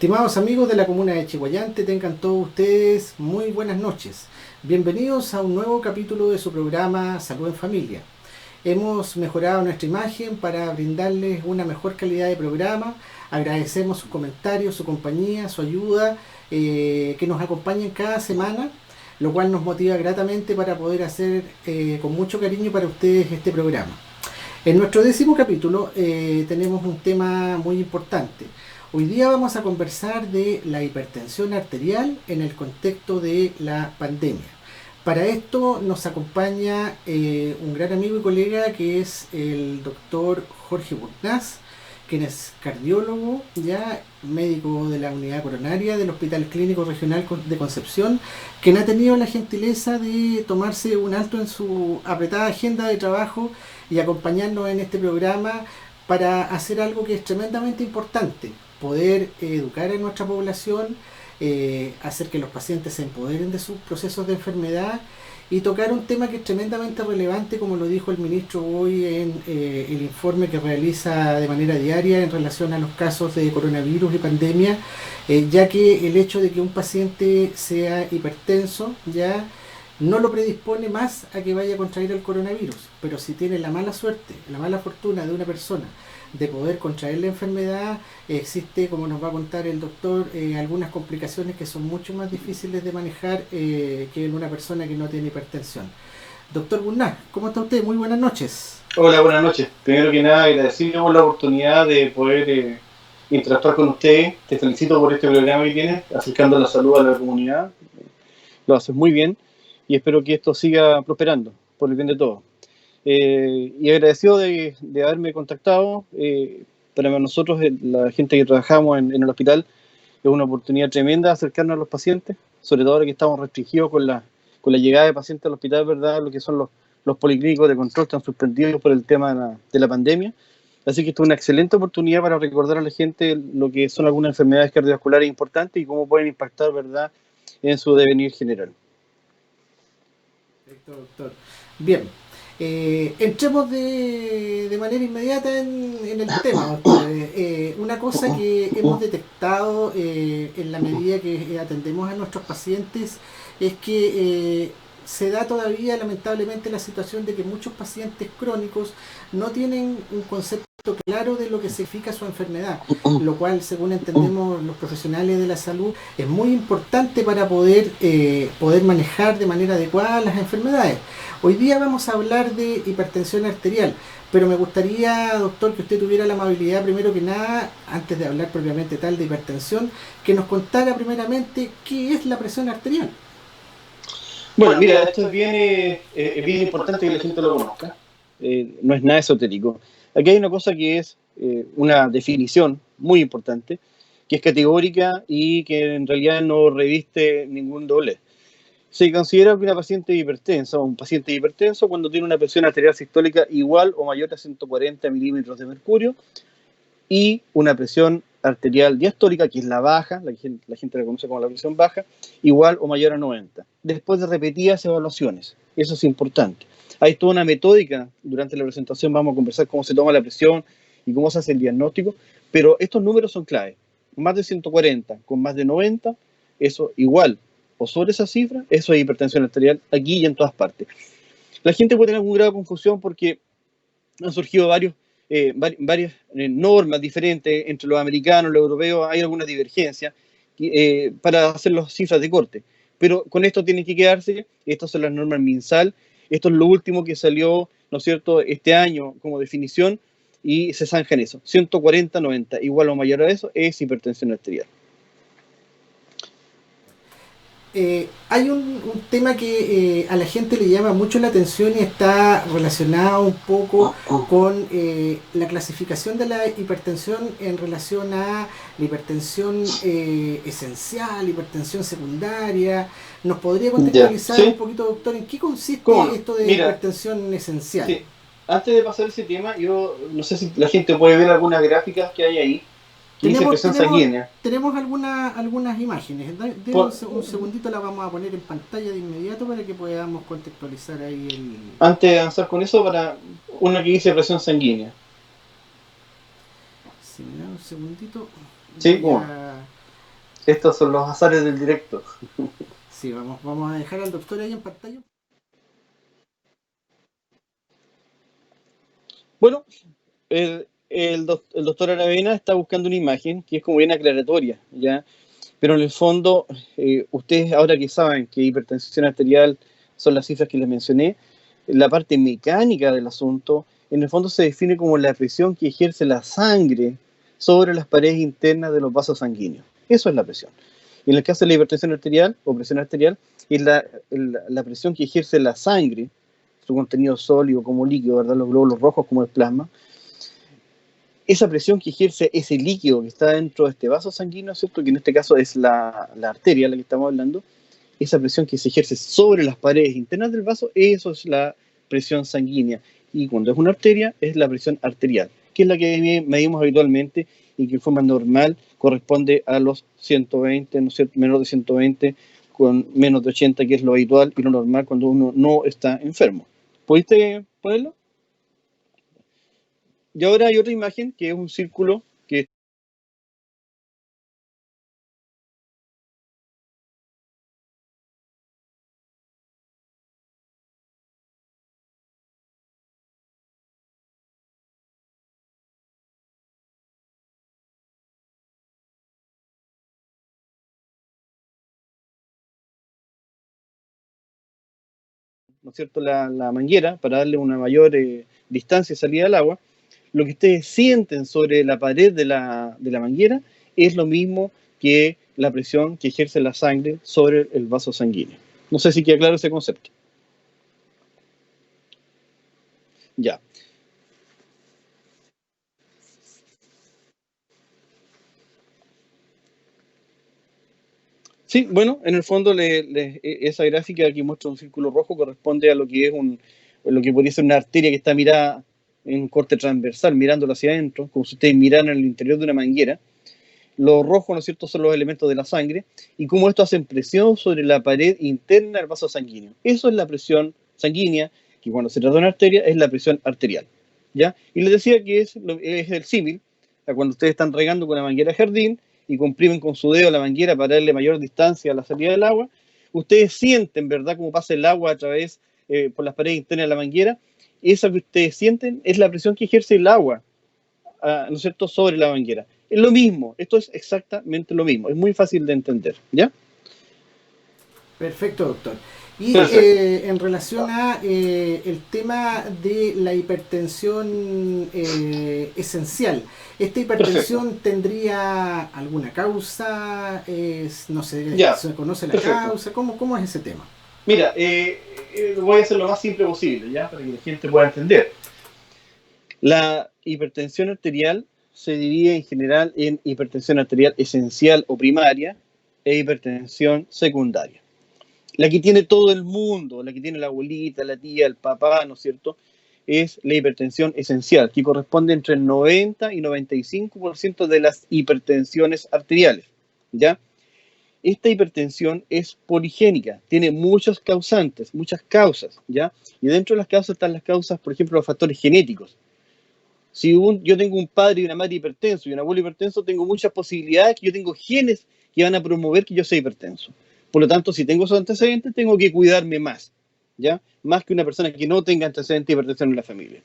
Estimados amigos de la comuna de Chiguayante, tengan todos ustedes muy buenas noches. Bienvenidos a un nuevo capítulo de su programa Salud en Familia. Hemos mejorado nuestra imagen para brindarles una mejor calidad de programa. Agradecemos sus comentarios, su compañía, su ayuda, que nos acompañen cada semana, lo cual nos motiva gratamente para poder hacer con mucho cariño para ustedes este programa. En nuestro 10º capítulo tenemos un tema muy importante. Hoy día vamos a conversar de la hipertensión arterial en el contexto de la pandemia. Para esto nos acompaña un gran amigo y colega que es el doctor Jorge Burnaz, quien es cardiólogo, ya médico de la unidad coronaria del Hospital Clínico Regional de Concepción, quien ha tenido la gentileza de tomarse un alto en su apretada agenda de trabajo y acompañarnos en este programa para hacer algo que es tremendamente importante: poder educar a nuestra población, hacer que los pacientes se empoderen de sus procesos de enfermedad y tocar un tema que es tremendamente relevante, como lo dijo el ministro hoy en el informe que realiza de manera diaria en relación a los casos de coronavirus y pandemia, ya que el hecho de que un paciente sea hipertenso ya no lo predispone más a que vaya a contraer el coronavirus, pero si tiene la mala suerte, la mala fortuna de una persona de poder contraer la enfermedad, existe, como nos va a contar el doctor, algunas complicaciones que son mucho más difíciles de manejar que en una persona que no tiene hipertensión. Doctor Burnaz, ¿cómo está usted? Muy buenas noches. Hola, buenas noches. Primero que nada, agradecerle por la oportunidad de poder interactuar con usted. Te felicito por este programa que tienes, acercando la salud a la comunidad. Lo haces muy bien y espero que esto siga prosperando por el bien de todos. Y agradecido de haberme contactado. Para nosotros, la gente que trabajamos en el hospital, es una oportunidad tremenda de acercarnos a los pacientes, sobre todo ahora que estamos restringidos con la llegada de pacientes al hospital, ¿verdad? Lo que son los policlínicos de control están suspendidos por el tema de la pandemia. Así que esto es una excelente oportunidad para recordar a la gente lo que son algunas enfermedades cardiovasculares importantes y cómo pueden impactar, ¿verdad?, en su devenir general. Perfecto, doctor. Bien, entremos de manera inmediata en el tema, doctor. Una cosa que hemos detectado en la medida que atendemos a nuestros pacientes es que se da todavía lamentablemente la situación de que muchos pacientes crónicos no tienen un concepto claro de lo que significa su enfermedad, lo cual, según entendemos los profesionales de la salud, es muy importante para poder manejar de manera adecuada las enfermedades. Hoy día vamos a hablar de hipertensión arterial, pero me gustaría, doctor, que usted tuviera la amabilidad, primero que nada, antes de hablar propiamente tal de hipertensión, que nos contara primeramente qué es la presión arterial. Bueno, mira, esto es bien importante que la gente lo conozca. No es nada esotérico. Aquí hay una cosa que es una definición muy importante, que es categórica y que en realidad no reviste ningún doblez. Se considera que una paciente hipertensa o un paciente hipertenso cuando tiene una presión arterial sistólica igual o mayor a 140 milímetros de mercurio y una presión arterial diastólica, que es la baja, la gente la conoce como la presión baja, igual o mayor a 90, después de repetidas evaluaciones. Eso es importante. Hay toda una metódica, durante la presentación vamos a conversar cómo se toma la presión y cómo se hace el diagnóstico, pero estos números son clave. Más de 140 con más de 90, eso igual o sobre esa cifra, eso es hipertensión arterial aquí y en todas partes. La gente puede tener algún grado de confusión porque han surgido varias normas diferentes entre los americanos y los europeos. Hay algunas divergencias para hacer las cifras de corte, pero con esto tienen que quedarse. Estas son las normas MinSal. Esto es lo último que salió, ¿no es cierto?, este año como definición, y se zanja en eso. 140-90 igual o mayor a eso es hipertensión arterial. Hay un tema que a la gente le llama mucho la atención y está relacionado un poco con la clasificación de la hipertensión en relación a la hipertensión esencial, hipertensión secundaria. ¿Nos podría contextualizar un poquito, doctor, en qué consiste esto de hipertensión esencial? Sí. Antes de pasar ese tema, yo no sé si la gente puede ver algunas gráficas que hay ahí. Tenemos algunas imágenes. Un segundito, la vamos a poner en pantalla de inmediato para que podamos contextualizar ahí el... Antes de avanzar con eso, para una que dice presión sanguínea. Si me da un segundito. Sí, Estos son los azares del directo. Sí, vamos a dejar al doctor ahí en pantalla. Bueno, el doctor Aravena está buscando una imagen que es como bien aclaratoria, ¿ya? Pero en el fondo, ustedes ahora que saben que hipertensión arterial son las cifras que les mencioné, la parte mecánica del asunto, en el fondo se define como la presión que ejerce la sangre sobre las paredes internas de los vasos sanguíneos. Eso es la presión. Y en el caso de la hipertensión arterial o presión arterial, es la presión que ejerce la sangre, su contenido sólido como líquido, ¿verdad? Los glóbulos rojos como el plasma, esa presión que ejerce ese líquido que está dentro de este vaso sanguíneo, ¿cierto? Que en este caso es la arteria a la que estamos hablando, esa presión que se ejerce sobre las paredes internas del vaso, eso es la presión sanguínea. Y cuando es una arteria, es la presión arterial, que es la que medimos habitualmente y que en forma normal corresponde a los 120, ¿no es cierto? Menor de 120, con menos de 80, que es lo habitual y lo normal cuando uno no está enfermo. ¿Pudiste ponerlo? Y ahora hay otra imagen que es un círculo que, ¿no es cierto?, la manguera para darle una mayor distancia de salida al agua. Lo que ustedes sienten sobre la pared de la manguera es lo mismo que la presión que ejerce la sangre sobre el vaso sanguíneo. No sé si queda claro ese concepto. Ya. Sí, bueno, en el fondo esa gráfica que muestra un círculo rojo corresponde a lo que es lo que podría ser una arteria que está mirada en un corte transversal, mirándola hacia adentro, como si ustedes miraran en el interior de una manguera. Los rojos, ¿no es cierto?, son los elementos de la sangre y cómo esto hace presión sobre la pared interna del vaso sanguíneo. Eso es la presión sanguínea, que cuando se trata de una arteria es la presión arterial, ¿ya? Y les decía que es el símil a cuando ustedes están regando con la manguera de jardín y comprimen con su dedo la manguera para darle mayor distancia a la salida del agua. Ustedes sienten, ¿verdad?, cómo pasa el agua a través, por las paredes internas de la manguera. Esa que ustedes sienten es la presión que ejerce el agua, ¿no es cierto?, sobre la manguera. Es lo mismo, esto es exactamente lo mismo, es muy fácil de entender, ¿ya? Perfecto, doctor. Y Perfecto. en relación a el tema de la hipertensión esencial, ¿esta Perfecto. hipertensión tendría alguna causa? No sé, Ya, ¿se conoce la perfecto. causa? ¿Cómo es ese tema? Mira, voy a hacer lo más simple posible, ¿ya? Para que la gente pueda entender. La hipertensión arterial se divide en general en hipertensión arterial esencial o primaria e hipertensión secundaria. La que tiene todo el mundo, la que tiene la abuelita, la tía, el papá, ¿no es cierto?, es la hipertensión esencial, que corresponde entre el 90 y 95% de las hipertensiones arteriales, ¿ya? Esta hipertensión es poligénica, tiene muchos causantes, muchas causas, ¿ya? Y dentro de las causas están las causas, por ejemplo, los factores genéticos. Si yo tengo un padre y una madre hipertenso y un abuelo hipertenso, tengo muchas posibilidades que yo tengo genes que van a promover que yo sea hipertenso. Por lo tanto, si tengo esos antecedentes, tengo que cuidarme más, ¿ya? Más que una persona que no tenga antecedentes de hipertensión en la familia.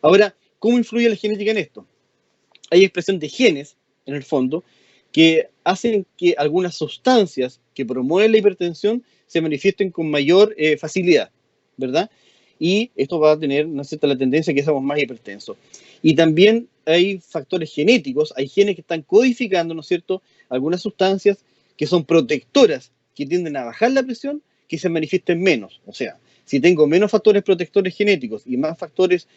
Ahora, ¿cómo influye la genética en esto? Hay expresión de genes, en el fondo, que hacen que algunas sustancias que promueven la hipertensión se manifiesten con mayor facilidad, ¿verdad? Y esto va a tener, ¿no es cierto?, la tendencia a que seamos más hipertensos. Y también hay factores genéticos, hay genes que están codificando, ¿no es cierto?, algunas sustancias que son protectoras, que tienden a bajar la presión, que se manifiesten menos. O sea, si tengo menos factores protectores genéticos y más factores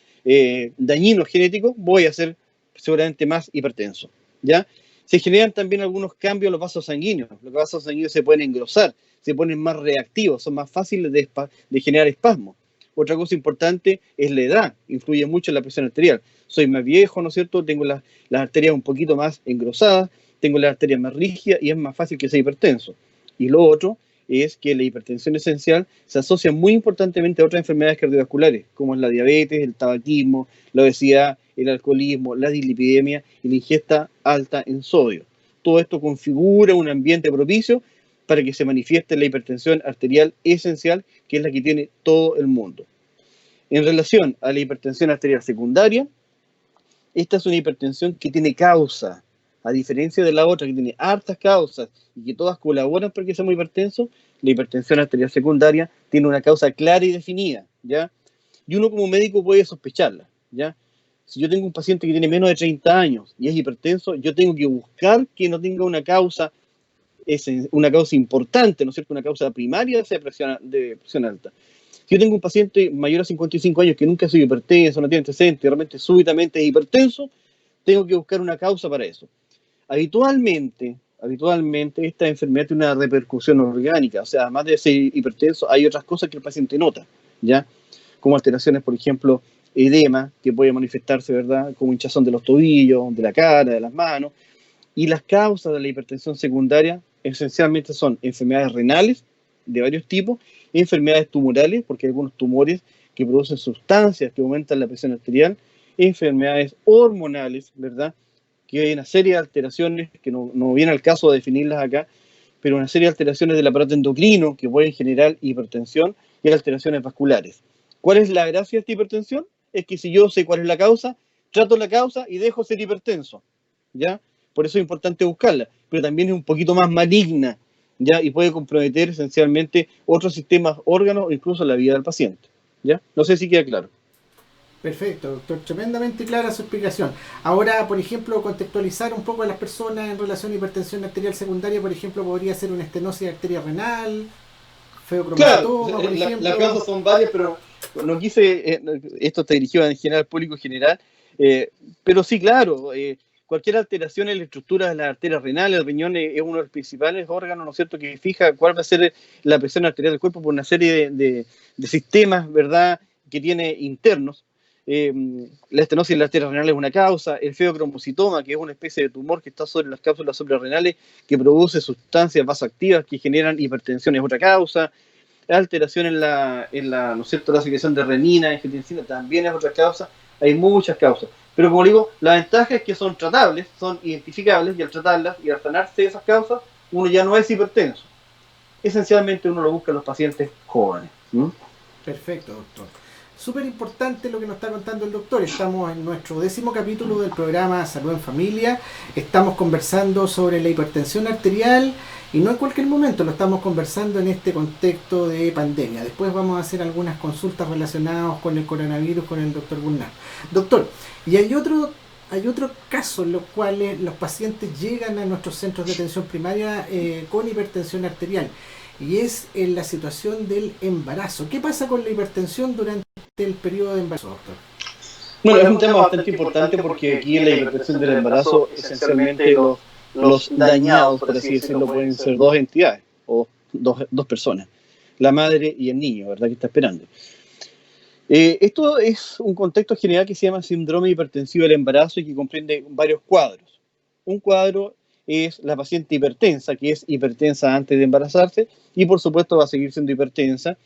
dañinos genéticos, voy a ser seguramente más hipertenso, ¿ya? Se generan también algunos cambios en los vasos sanguíneos. Los vasos sanguíneos se pueden engrosar, se ponen más reactivos, son más fáciles de generar espasmos. Otra cosa importante es la edad, influye mucho en la presión arterial. Soy más viejo, ¿no es cierto? Tengo las arterias un poquito más engrosadas, tengo las arterias más rígidas y es más fácil que sea hipertenso. Y lo otro es que la hipertensión esencial se asocia muy importantemente a otras enfermedades cardiovasculares, como es la diabetes, el tabaquismo, la obesidad, el alcoholismo, la dislipidemia y la ingesta alta en sodio. todo esto configura un ambiente propicio para que se manifieste la hipertensión arterial esencial, que es la que tiene todo el mundo. En relación a la hipertensión arterial secundaria, esta es una hipertensión que tiene causa, a diferencia de la otra que tiene hartas causas y que todas colaboran para que sea muy hipertenso. La hipertensión arterial secundaria tiene una causa clara y definida, ¿ya? Y uno como médico puede sospecharla, ¿ya? Si yo tengo un paciente que tiene menos de 30 años y es hipertenso, yo tengo que buscar que no tenga una causa importante, ¿no es cierto? Una causa primaria de presión alta. Si yo tengo un paciente mayor a 55 años que nunca ha sido hipertenso, no tiene antecedentes, y realmente súbitamente es hipertenso, tengo que buscar una causa para eso. Habitualmente esta enfermedad tiene una repercusión orgánica, o sea, además de ser hipertenso, hay otras cosas que el paciente nota, ¿ya? Como alteraciones, por ejemplo, edema, que puede manifestarse, ¿verdad? Como hinchazón de los tobillos, de la cara, de las manos. Y las causas de la hipertensión secundaria esencialmente son enfermedades renales de varios tipos, enfermedades tumorales, porque hay algunos tumores que producen sustancias que aumentan la presión arterial, enfermedades hormonales, ¿verdad? Que hay una serie de alteraciones, que no viene al caso de definirlas acá, pero una serie de alteraciones del aparato endocrino que pueden generar hipertensión y alteraciones vasculares. ¿Cuál es la gracia de esta hipertensión? Es que si yo sé cuál es la causa, trato la causa y dejo ser hipertenso, ¿ya? Por eso es importante buscarla, pero también es un poquito más maligna, ¿ya? Y puede comprometer esencialmente otros sistemas, órganos o incluso la vida del paciente, ¿ya? No sé si queda claro. Perfecto, doctor. Tremendamente clara su explicación. Ahora, por ejemplo, contextualizar un poco a las personas en relación a hipertensión arterial secundaria, por ejemplo, podría ser una estenosis de arteria renal, Claro, feocromocytoma, por las ejemplo. causas son varias, pero no quise, esto está dirigido en general al público general, pero sí, claro, cualquier alteración en la estructura de las arterias renales, el riñón es uno de los principales órganos, ¿no es cierto?, que fija cuál va a ser la presión arterial del cuerpo por una serie de sistemas, ¿verdad?, que tiene internos. La estenosis de la arteria renal es una causa, el feocromocitoma, que es una especie de tumor que está sobre las cápsulas suprarrenales, que produce sustancias vasoactivas que generan hipertensión, es otra causa. Alteración ¿no es cierto?, la secreción de renina, angiotensina, también es otra causa. Hay muchas causas. Pero como digo, la ventaja es que son tratables, son identificables, y al tratarlas y al sanarse de esas causas, uno ya no es hipertenso. Esencialmente uno lo busca en los pacientes jóvenes. Perfecto, doctor. Súper importante lo que nos está contando el doctor. Estamos en nuestro 10º capítulo del programa Salud en Familia. Estamos conversando sobre la hipertensión arterial y no en cualquier momento, lo estamos conversando en este contexto de pandemia. Después vamos a hacer algunas consultas relacionadas con el coronavirus con el doctor Burnett. Doctor, y hay otro caso en los cuales los pacientes llegan a nuestros centros de atención primaria con hipertensión arterial. Y es en la situación del embarazo. ¿Qué pasa con la hipertensión durante el periodo de embarazo, doctor? Bueno, es un tema bastante importante porque aquí en la hipertensión del embarazo, esencialmente los dañados, por así decirlo, pueden ser dos entidades o dos personas, la madre y el niño, ¿verdad?, que está esperando. Esto es un contexto general que se llama síndrome hipertensivo del embarazo y que comprende varios cuadros. Un cuadro es la paciente hipertensa, que es hipertensa antes de embarazarse y por supuesto va a seguir siendo hipertensa,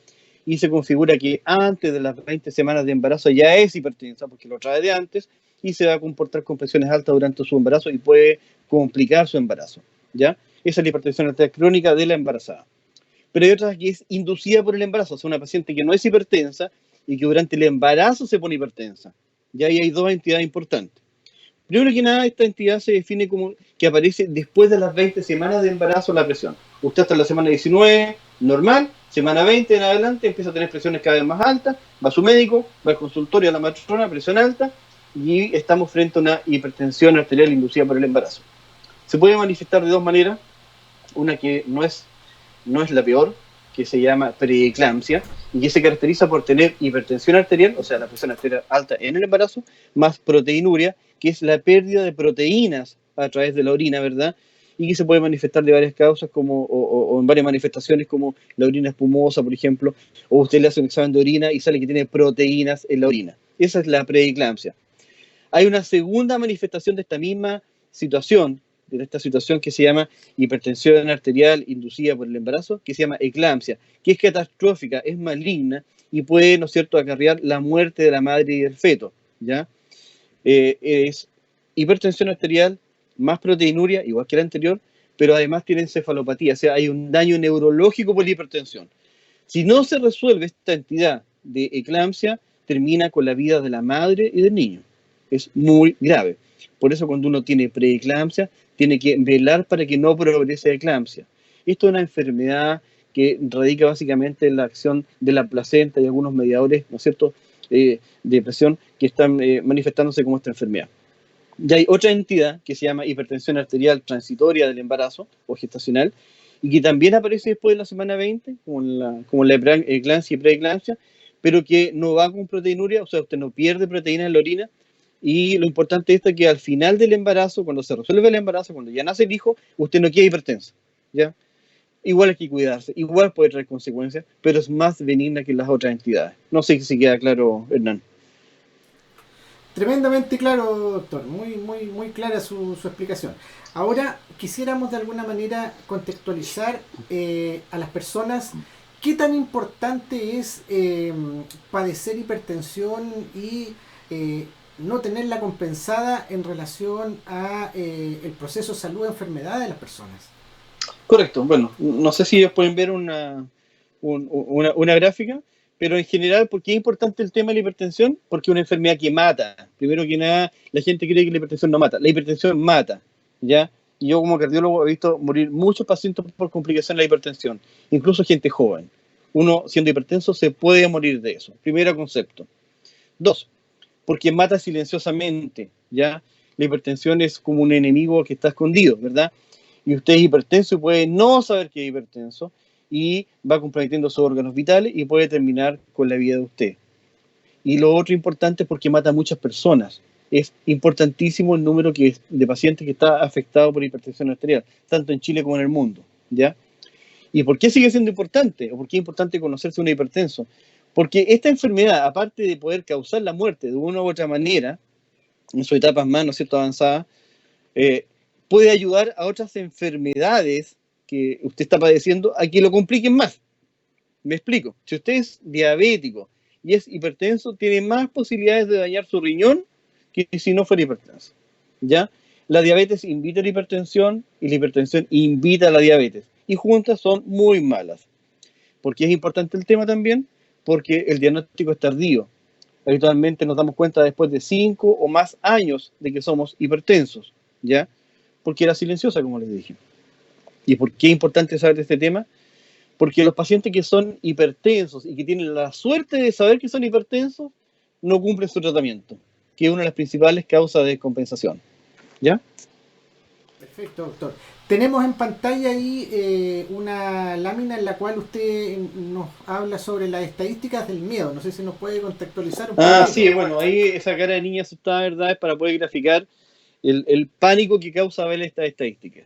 y se configura que antes de las 20 semanas de embarazo ya es hipertensa porque lo trae de antes y se va a comportar con presiones altas durante su embarazo y puede complicar su embarazo, ¿ya? Esa es la hipertensión arterial crónica de la embarazada. Pero hay otra que es inducida por el embarazo, o sea, una paciente que no es hipertensa y que durante el embarazo se pone hipertensa. Ya ahí hay dos entidades importantes. Primero que nada, esta entidad se define como que aparece después de las 20 semanas de embarazo la presión. Usted hasta la semana 19, normal, semana 20 en adelante empieza a tener presiones cada vez más altas, va a su médico, va al consultorio a la matrona, presión alta, y estamos frente a una hipertensión arterial inducida por el embarazo. Se puede manifestar de dos maneras, una que no es la peor, que se llama preeclampsia, y que se caracteriza por tener hipertensión arterial, o sea, la presión arterial alta en el embarazo, más proteinuria, que es la pérdida de proteínas a través de la orina, ¿verdad? Y que se puede manifestar de varias causas, o en varias manifestaciones, como la orina espumosa, por ejemplo, o usted le hace un examen de orina y sale que tiene proteínas en la orina. Esa es la preeclampsia. Hay una segunda manifestación de esta misma situación, de esta situación que se llama hipertensión arterial inducida por el embarazo, que se llama eclampsia, que es catastrófica, es maligna y puede, ¿no es cierto?, acarrear la muerte de la madre y del feto, ¿ya? Es hipertensión arterial más proteinuria, igual que la anterior, pero además tiene encefalopatía, o sea, hay un daño neurológico por la hipertensión. Si no se resuelve esta entidad de eclampsia, termina con la vida de la madre y del niño. Es muy grave. Por eso cuando uno tiene preeclampsia, tiene que velar para que no progrese a eclampsia. Esto es una enfermedad que radica básicamente en la acción de la placenta y algunos mediadores, ¿no es cierto?, de presión que están manifestándose como esta enfermedad. Y hay otra entidad que se llama hipertensión arterial transitoria del embarazo o gestacional, y que también aparece después de la semana 20, como la eclampsia y preeclampsia, pero que no va con proteinuria, o sea, usted no pierde proteína en la orina, y lo importante es que al final del embarazo, cuando se resuelve el embarazo, cuando ya nace el hijo, usted no queda hipertenso, ¿ya? Igual hay que cuidarse, igual puede traer consecuencias, pero es más benigna que las otras entidades. No sé si queda claro, Hernán. Tremendamente claro, doctor. Muy clara su explicación. Ahora quisiéramos de alguna manera contextualizar a las personas qué tan importante es padecer hipertensión y no tenerla compensada en relación a el proceso salud-enfermedad de las personas. Correcto. Bueno, no sé si ellos pueden ver una gráfica, pero en general, ¿por qué es importante el tema de la hipertensión? Porque es una enfermedad que mata. Primero que nada, la gente cree que la hipertensión no mata. La hipertensión mata, ¿ya? Y yo como cardiólogo he visto morir muchos pacientes por complicación de la hipertensión, incluso gente joven. Uno, siendo hipertenso, se puede morir de eso. Primero concepto. Dos, porque mata silenciosamente, ¿ya? La hipertensión es como un enemigo que está escondido, ¿verdad? Y usted es hipertenso y puede no saber que es hipertenso y va comprometiendo sus órganos vitales y puede terminar con la vida de usted. Y lo otro importante es porque mata a muchas personas. Es importantísimo el número de pacientes que está afectado por hipertensión arterial, tanto en Chile como en el mundo, ¿ya? ¿Y por qué sigue siendo importante? ¿O por qué es importante conocerse un hipertenso? Porque esta enfermedad, aparte de poder causar la muerte de una u otra manera, en sus etapas más, ¿no es cierto?, avanzadas, puede ayudar a otras enfermedades que usted está padeciendo a que lo compliquen más. Me explico. Si usted es diabético y es hipertenso, tiene más posibilidades de dañar su riñón que si no fuera hipertenso, ¿ya? La diabetes invita a la hipertensión y la hipertensión invita a la diabetes. Y juntas son muy malas. ¿Por qué es importante el tema también? Porque el diagnóstico es tardío. Habitualmente nos damos cuenta después de 5 o más años de que somos hipertensos, ¿ya? Porque era silenciosa, como les dije. ¿Y por qué es importante saber de este tema? Porque los pacientes que son hipertensos y que tienen la suerte de saber que son hipertensos, no cumplen su tratamiento, que es una de las principales causas de descompensación, ¿ya? Perfecto, doctor. Tenemos en pantalla ahí una lámina en la cual usted nos habla sobre las estadísticas del miedo. No sé si nos puede contextualizar un poquito. Sí, bueno, ahí esa cara de niña asustada, ¿verdad? Es para poder graficar el pánico que causa ver estas estadísticas.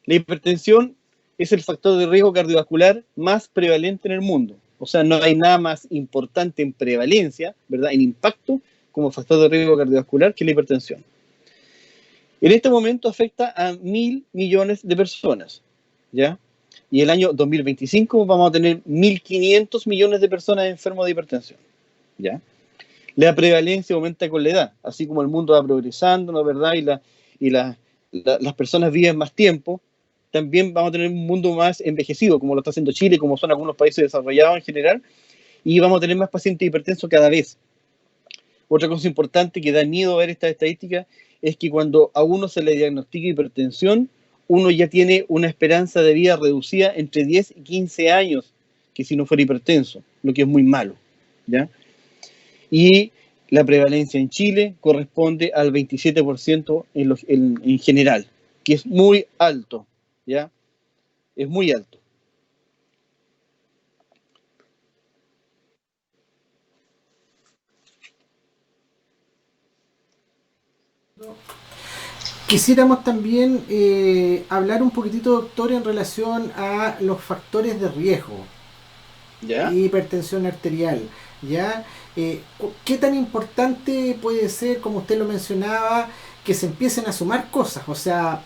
La hipertensión es el factor de riesgo cardiovascular más prevalente en el mundo. O sea, no hay nada más importante en prevalencia, ¿verdad?, en impacto, como factor de riesgo cardiovascular que la hipertensión. En este momento afecta a 1.000 millones de personas, ¿ya? Y el año 2025 vamos a tener 1.500 millones de personas enfermas de hipertensión, ¿ya? La prevalencia aumenta con la edad, así como el mundo va progresando, ¿no?, ¿verdad? Las personas viven más tiempo, también vamos a tener un mundo más envejecido, como lo está haciendo Chile, como son algunos países desarrollados en general, y vamos a tener más pacientes hipertensos cada vez. Otra cosa importante que da miedo ver esta estadística es que cuando a uno se le diagnostica hipertensión, uno ya tiene una esperanza de vida reducida entre 10 y 15 años que si no fuera hipertenso, lo que es muy malo, ¿ya? Y la prevalencia en Chile corresponde al 27% en general, que es muy alto, ¿ya? Es muy alto. Quisiéramos también hablar un poquitito, doctor, en relación a los factores de riesgo. ¿Ya? Hipertensión arterial, ¿ya? ¿Qué tan importante puede ser, como usted lo mencionaba, que se empiecen a sumar cosas? O sea...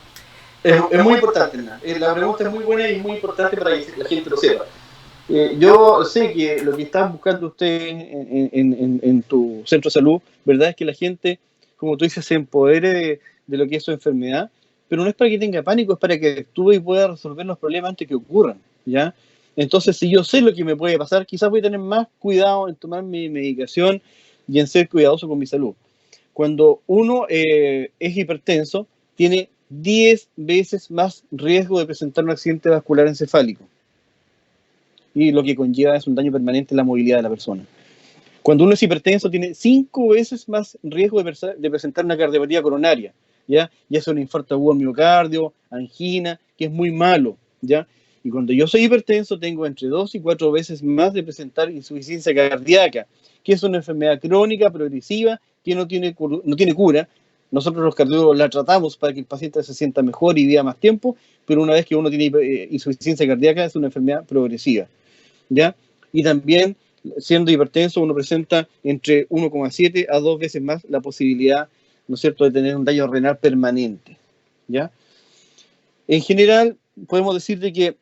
Es muy importante, ¿no? La pregunta es muy buena y muy importante para que la gente lo sepa. Yo sé que lo que estás buscando usted en tu centro de salud, ¿verdad? Es que la gente, como tú dices, se empodere de lo que es su enfermedad, pero no es para que tenga pánico, es para que actúe y pueda resolver los problemas antes que ocurran, ¿ya? Entonces, si yo sé lo que me puede pasar, quizás voy a tener más cuidado en tomar mi medicación y en ser cuidadoso con mi salud. Cuando uno es hipertenso, tiene 10 veces más riesgo de presentar un accidente vascular encefálico. Y lo que conlleva es un daño permanente en la movilidad de la persona. Cuando uno es hipertenso, tiene 5 veces más riesgo de presentar una cardiopatía coronaria, ¿ya? Ya sea un infarto agudo al miocardio, angina, que es muy malo, ¿ya? Y cuando yo soy hipertenso, tengo entre 2 y 4 veces más de presentar insuficiencia cardíaca, que es una enfermedad crónica, progresiva, que no tiene cura. Nosotros los cardiólogos la tratamos para que el paciente se sienta mejor y viva más tiempo, pero una vez que uno tiene insuficiencia cardíaca, es una enfermedad progresiva, ¿ya? Y también, siendo hipertenso, uno presenta entre 1,7 a 2 veces más la posibilidad, ¿no es cierto?, de tener un daño renal permanente, ¿ya? En general, podemos decir de que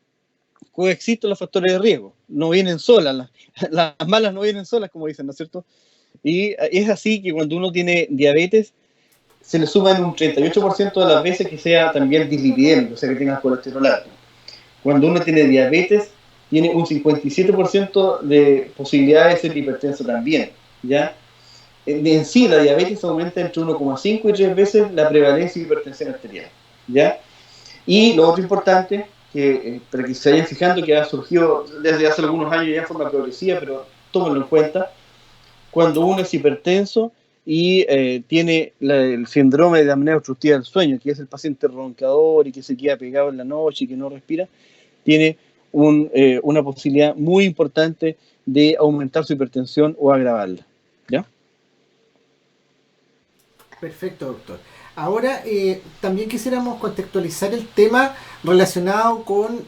coexisten los factores de riesgo, no vienen solas, las malas no vienen solas, como dicen, ¿no es cierto? Y es así que cuando uno tiene diabetes, se le suma en un 38% de las veces que sea también dislipidémico, o sea, que tenga colesterol alto. Cuando uno tiene diabetes, tiene un 57% de posibilidades de ser hipertenso también, ¿ya? En sí, la diabetes aumenta entre 1,5 y 3 veces la prevalencia de hipertensión arterial, ¿ya? Y lo otro importante, que para que se vayan fijando, que ha surgido desde hace algunos años ya en forma progresiva, pero tómenlo en cuenta, cuando uno es hipertenso y tiene el síndrome de apnea obstructiva del sueño, que es el paciente roncador y que se queda pegado en la noche y que no respira, tiene una posibilidad muy importante de aumentar su hipertensión o agravarla, ¿ya? Perfecto, doctor. Ahora, también quisiéramos contextualizar el tema relacionado con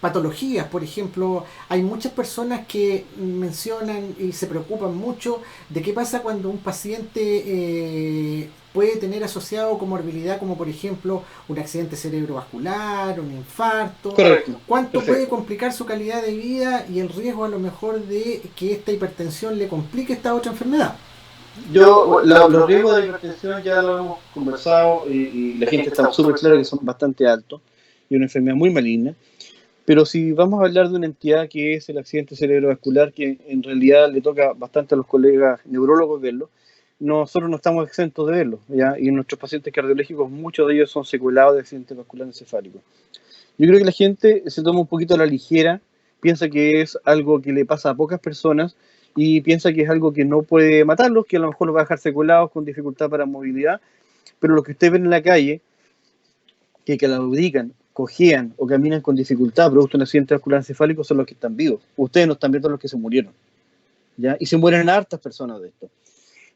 patologías. Por ejemplo, hay muchas personas que mencionan y se preocupan mucho de qué pasa cuando un paciente puede tener asociado comorbilidad, como por ejemplo un accidente cerebrovascular, un infarto. Correcto, ¿Cuánto puede perfecto. complicar su calidad de vida y el riesgo a lo mejor de que esta hipertensión le complique esta otra enfermedad? Los riesgos de hipertensión ya lo hemos conversado y la gente está súper clara que son bastante altos y una enfermedad muy maligna. Pero si vamos a hablar de una entidad que es el accidente cerebrovascular, que en realidad le toca bastante a los colegas neurólogos verlo, nosotros no estamos exentos de verlo, ¿ya? Y nuestros pacientes cardiológicos, muchos de ellos son secuelados de accidente vascular encefálico. Yo creo que la gente se toma un poquito a la ligera, piensa que es algo que le pasa a pocas personas y piensa que es algo que no puede matarlos, que a lo mejor los va a dejar seculados con dificultad para movilidad, pero lo que ustedes ven en la calle, que claudican, cojean o caminan con dificultad producto de un accidente vascular encefálico son los que están vivos. Ustedes no están viendo los que se murieron, ¿ya? Y se mueren hartas personas de esto.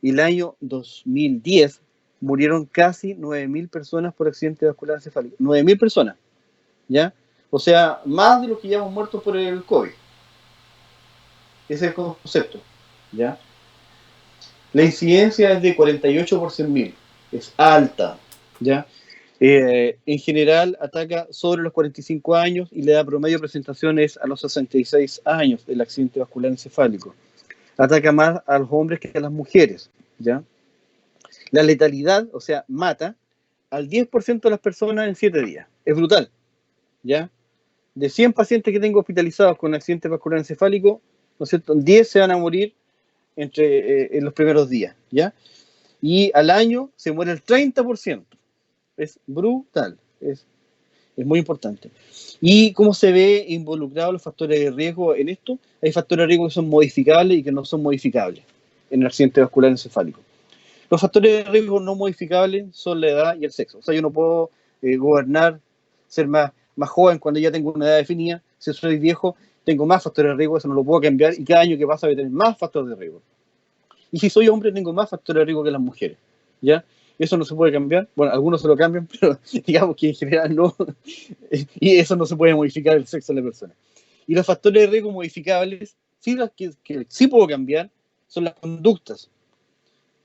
Y el año 2010 murieron casi 9.000 personas por accidente vascular encefálico. 9.000 personas, ¿ya? O sea, más de los que ya hemos muerto por el COVID. Ese es el concepto, ¿ya? La incidencia es de 48 por 100.000. Es alta, ¿ya? En general ataca sobre los 45 años y la edad promedio de presentación es a los 66 años del accidente vascular encefálico. Ataca más a los hombres que a las mujeres, ¿ya? La letalidad, o sea, mata al 10% de las personas en 7 días. Es brutal, ¿ya? De 100 pacientes que tengo hospitalizados con accidente vascular encefálico, ¿no es cierto?, 10 se van a morir en los primeros días, ¿ya? Y al año se muere el 30%. Es brutal, es muy importante. ¿Y cómo se ve involucrados los factores de riesgo en esto? Hay factores de riesgo que son modificables y que no son modificables en el accidente vascular encefálico. Los factores de riesgo no modificables son la edad y el sexo. O sea, yo no puedo gobernar, ser más joven cuando ya tengo una edad definida. Si soy viejo, tengo más factores de riesgo, eso no lo puedo cambiar y cada año que pasa voy a tener más factores de riesgo. Y si soy hombre, tengo más factores de riesgo que las mujeres, ¿ya? Eso no se puede cambiar. Bueno, algunos se lo cambian, pero digamos que en general no. Y eso no se puede modificar el sexo de la persona. Y los factores de riesgo modificables, sí, los que sí puedo cambiar, son las conductas.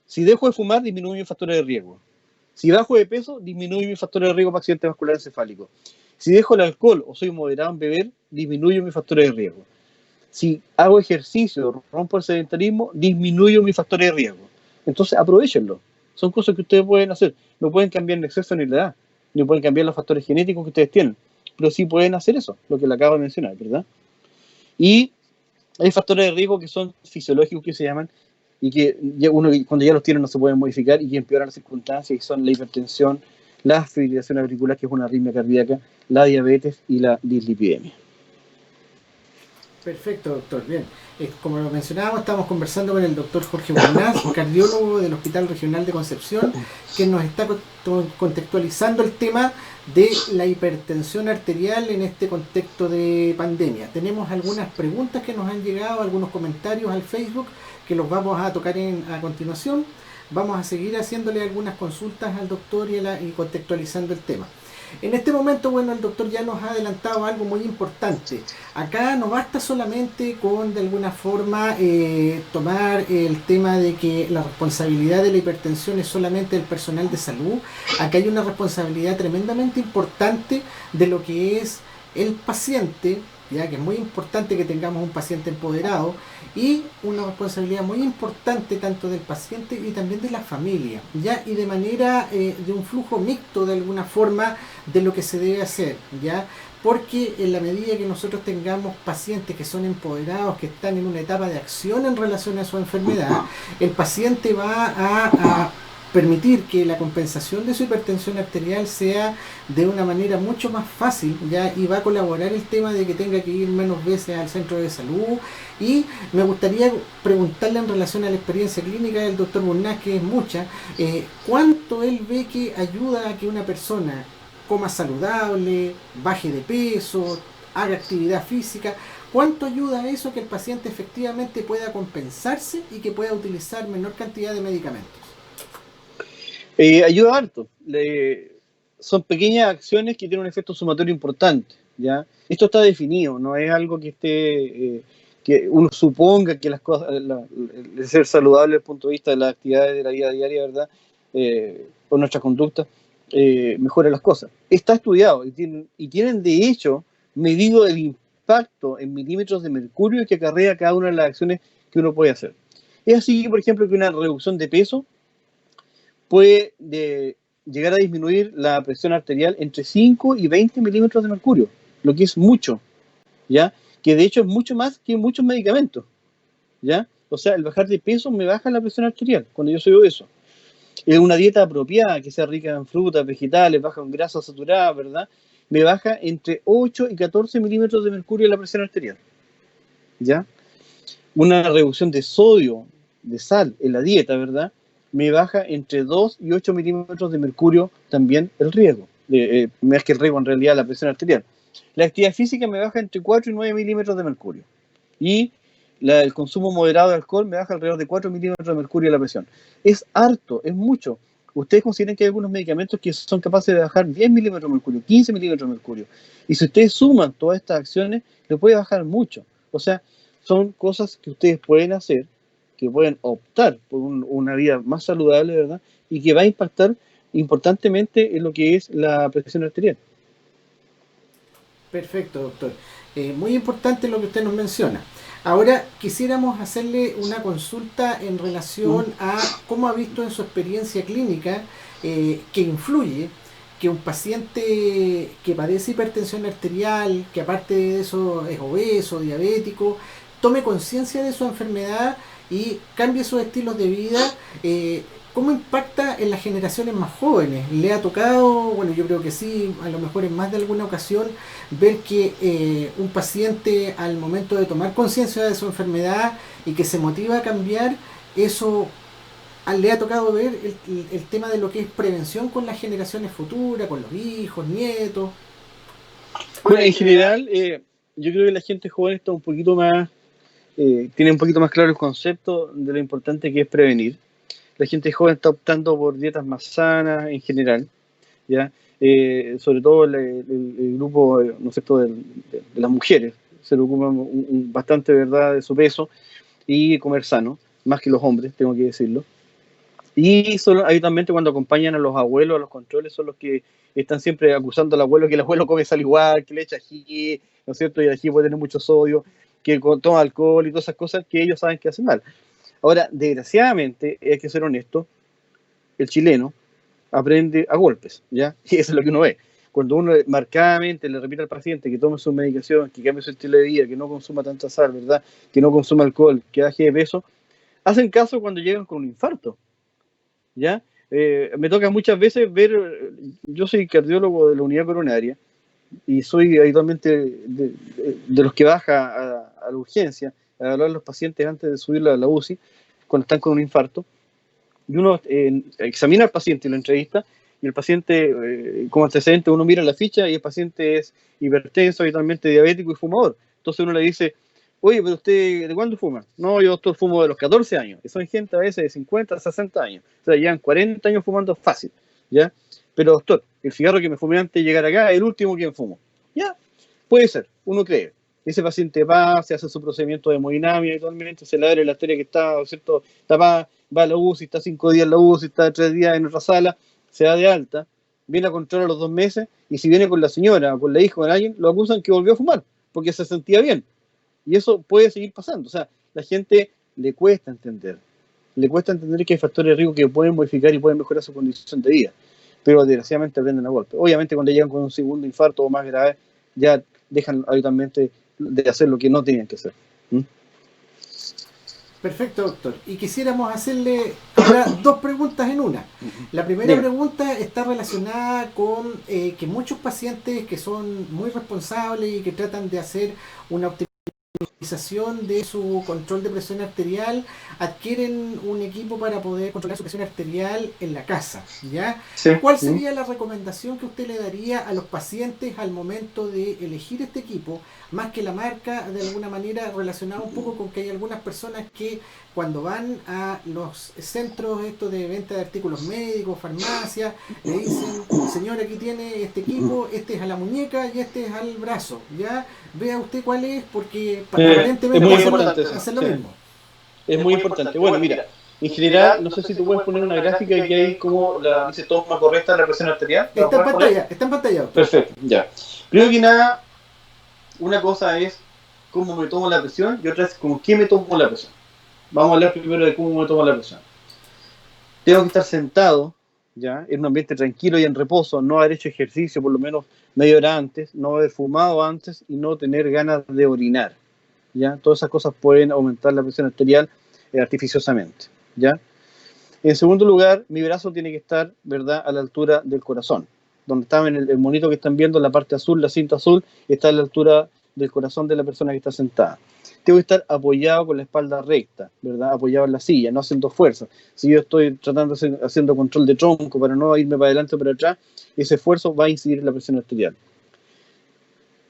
Si dejo de fumar, disminuye mis factores de riesgo. Si bajo de peso, disminuye mis factores de riesgo para accidente vascular encefálico. Si dejo el alcohol o soy moderado en beber, disminuyo mis factores de riesgo. Si hago ejercicio, rompo el sedentarismo, disminuyo mis factores de riesgo. Entonces, aprovechenlo, Son cosas que ustedes pueden hacer. No pueden cambiar el exceso ni la edad, ni pueden cambiar los factores genéticos que ustedes tienen, pero sí pueden hacer eso, lo que le acabo de mencionar, ¿verdad? Y hay factores de riesgo que son fisiológicos, que se llaman, y que uno cuando ya los tiene no se pueden modificar y que empeoran las circunstancias, que son la hipertensión, la fibrilación auricular, que es una arritmia cardíaca, la diabetes y la dislipidemia. Perfecto, doctor. Bien, como lo mencionábamos, estamos conversando con el doctor Jorge Burnaz, cardiólogo del Hospital Regional de Concepción, que nos está contextualizando el tema de la hipertensión arterial en este contexto de pandemia. Tenemos algunas preguntas que nos han llegado, algunos comentarios al Facebook que los vamos a tocar a continuación. Vamos a seguir haciéndole algunas consultas al doctor y contextualizando el tema. En este momento, bueno, el doctor ya nos ha adelantado algo muy importante. Acá no basta solamente con, de alguna forma, tomar el tema de que la responsabilidad de la hipertensión es solamente del personal de salud. Acá hay una responsabilidad tremendamente importante de lo que es el paciente, ya que es muy importante que tengamos un paciente empoderado, y una responsabilidad muy importante tanto del paciente y también de la familia, ya, y de manera de un flujo mixto de alguna forma de lo que se debe hacer, ya, porque en la medida que nosotros tengamos pacientes que son empoderados, que están en una etapa de acción en relación a su enfermedad, el paciente va a permitir que la compensación de su hipertensión arterial sea de una manera mucho más fácil, ya, y va a colaborar el tema de que tenga que ir menos veces al centro de salud. Y me gustaría preguntarle en relación a la experiencia clínica del doctor Burnaz, que es mucha, ¿cuánto él ve que ayuda a que una persona coma saludable, baje de peso, haga actividad física? ¿Cuánto ayuda a eso que el paciente efectivamente pueda compensarse y que pueda utilizar menor cantidad de medicamentos? Ayuda harto. Son pequeñas acciones que tienen un efecto sumatorio importante, ¿ya? Esto está definido, no es algo que esté, que uno suponga que las cosas, el ser saludable desde el punto de vista de las actividades de la vida diaria, ¿verdad? O nuestra conducta, mejora las cosas. Está estudiado y tienen de hecho medido el impacto en milímetros de mercurio que acarrea cada una de las acciones que uno puede hacer. Es así, por ejemplo, que una reducción de peso puede llegar a disminuir la presión arterial entre 5 y 20 milímetros de mercurio, lo que es mucho, ¿ya? Que de hecho es mucho más que muchos medicamentos, ¿ya? O sea, el bajar de peso me baja la presión arterial cuando yo soy obeso. Una dieta apropiada, que sea rica en frutas, vegetales, baja en grasa saturada, ¿verdad? Me baja entre 8 y 14 milímetros de mercurio la presión arterial, ¿ya? Una reducción de sodio, de sal en la dieta, ¿verdad? Me baja entre 2 y 8 milímetros de mercurio también el riesgo, más que el riesgo en realidad la presión arterial. La actividad física me baja entre 4 y 9 milímetros de mercurio. Y el consumo moderado de alcohol me baja alrededor de 4 milímetros de mercurio la presión. Es harto, es mucho. Ustedes consideran que hay algunos medicamentos que son capaces de bajar 10 milímetros de mercurio, 15 milímetros de mercurio. Y si ustedes suman todas estas acciones, le puede bajar mucho. O sea, son cosas que ustedes pueden hacer, que pueden optar por una vida más saludable, ¿verdad? Y que va a impactar importantemente en lo que es la presión arterial. Perfecto, doctor. Muy importante lo que usted nos menciona. Ahora quisiéramos hacerle una consulta en relación a cómo ha visto en su experiencia clínica que influye que un paciente que padece hipertensión arterial, que aparte de eso es obeso, diabético, tome conciencia de su enfermedad y cambie sus estilos de vida. ¿Cómo impacta en las generaciones más jóvenes? ¿Le ha tocado, bueno, yo creo que sí, a lo mejor en más de alguna ocasión, ver que un paciente al momento de tomar conciencia de su enfermedad y que se motiva a cambiar, eso le ha tocado ver el tema de lo que es prevención con las generaciones futuras, con los hijos, nietos? Bueno, en general, yo creo que la gente joven está un poquito más, tiene un poquito más claro el concepto de lo importante que es prevenir. La gente joven está optando por dietas más sanas en general, ¿ya? Sobre todo el grupo, ¿no es cierto?, de las mujeres, se preocupan bastante, ¿verdad?, de su peso y comer sano, más que los hombres, tengo que decirlo. Y habitualmente cuando acompañan a los abuelos a los controles son los que están siempre acusando al abuelo que el abuelo come sal igual, que le echa ají, ¿no es cierto?, y el ají puede tener mucho sodio, que toma alcohol y todas esas cosas que ellos saben que hacen mal. Ahora, desgraciadamente, hay que ser honesto, el chileno aprende a golpes, ¿ya? Y eso es lo que uno ve. Cuando uno marcadamente le repite al paciente que tome su medicación, que cambie su estilo de vida, que no consuma tanta sal, ¿verdad? Que no consuma alcohol, que baje de peso, hacen caso cuando llegan con un infarto, ¿ya? Me toca muchas veces ver, yo soy cardiólogo de la unidad coronaria y soy habitualmente de los que baja a la urgencia a hablar a los pacientes antes de subirlo a la UCI, cuando están con un infarto, y uno examina al paciente y lo entrevista, y el paciente, como antecedente, uno mira la ficha y el paciente es hipertenso, habitualmente diabético y fumador. Entonces uno le dice, oye, pero usted, ¿de cuándo fuma? No, yo doctor fumo de los 14 años. Y son gente a veces de 50, 60 años. O sea, llevan 40 años fumando fácil, ¿ya? Pero doctor, el cigarro que me fumé antes de llegar acá es el último que me fumo. Ya, puede ser, uno cree. Ese paciente va, se hace su procedimiento de hemodinamia habitualmente, se le abre la arteria que está, ¿cierto?, tapada, va a la UCI, está 5 días en la UCI, está 3 días en otra sala, se da de alta, viene a control a los 2 meses, y si viene con la señora o con la hija o con alguien, lo acusan que volvió a fumar, porque se sentía bien. Y eso puede seguir pasando. O sea, la gente le cuesta entender que hay factores de riesgo que pueden modificar y pueden mejorar su condición de vida, pero desgraciadamente aprenden a golpe. Obviamente cuando llegan con un segundo infarto o más grave, ya dejan habitualmente de hacer lo que no tenían que hacer. Perfecto, doctor. Y quisiéramos hacerle ahora dos preguntas en una. La primera pregunta está relacionada con que muchos pacientes que son muy responsables y que tratan de hacer una optimización de su control de presión arterial adquieren un equipo para poder controlar su presión arterial en la casa, ¿ya? Sí. ¿Cuál sería la recomendación que usted le daría a los pacientes al momento de elegir este equipo, más que la marca, de alguna manera relacionado un poco con que hay algunas personas que cuando van a los centros estos de venta de artículos médicos, farmacias, le dicen, señor, aquí tiene este equipo, este es a la muñeca y este es al brazo, ¿ya? Vea usted cuál es, porque aparentemente hacen lo mismo. Es muy importante. Bueno, mira, en general, no sé si tú puedes poner una gráfica que hay como la dice toma correcta de la presión arterial. Está en pantalla, está en pantalla. Perfecto, ya. Primero que nada, una cosa es cómo me tomo la presión y otra es con qué me tomo la presión. Vamos a hablar primero de cómo me tomo la presión. Tengo que estar sentado, ya, en un ambiente tranquilo y en reposo, no haber hecho ejercicio por lo menos media hora antes, no haber fumado antes y no tener ganas de orinar, ya. Todas esas cosas pueden aumentar la presión arterial artificiosamente, ya. En segundo lugar, mi brazo tiene que estar, ¿verdad?, a la altura del corazón. Donde está en el monito que están viendo, la parte azul, la cinta azul, está a la altura del corazón de la persona que está sentada. Tengo que estar apoyado con la espalda recta, ¿verdad?, apoyado en la silla, no haciendo fuerza. Si yo estoy haciendo control de tronco para no irme para adelante o para atrás, ese esfuerzo va a incidir en la presión arterial.